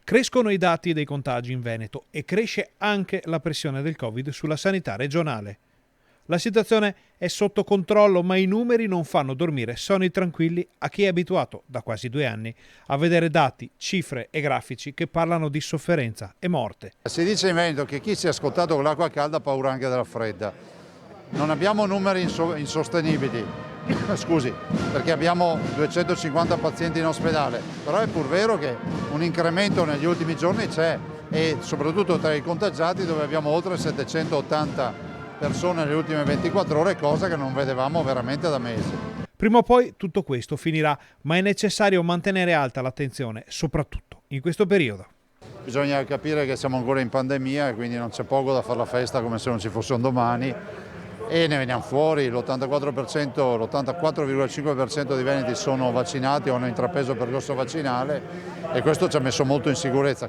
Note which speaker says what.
Speaker 1: Crescono i dati dei contagi in Veneto e cresce anche la pressione del Covid sulla sanità regionale. La situazione è sotto controllo, ma i numeri non fanno dormire sonni tranquilli a chi è abituato da quasi 2 anni a vedere dati, cifre e grafici che parlano di sofferenza e morte.
Speaker 2: Si dice in Veneto che chi si è scottato con l'acqua calda ha paura anche della fredda. Non abbiamo numeri insostenibili, scusi, perché abbiamo 250 pazienti in ospedale, però è pur vero che un incremento negli ultimi giorni c'è, e soprattutto tra i contagiati, dove abbiamo oltre 780 persone nelle ultime 24 ore, cosa che non vedevamo veramente da mesi.
Speaker 1: Prima o poi tutto questo finirà, ma è necessario mantenere alta l'attenzione, soprattutto in questo periodo.
Speaker 2: Bisogna capire che siamo ancora in pandemia e quindi non c'è poco da fare la festa come se non ci fosse un domani, e ne veniamo fuori. L'84,5% dei veneti sono vaccinati o hanno intrapreso il percorso vaccinale, e questo ci ha messo molto in sicurezza.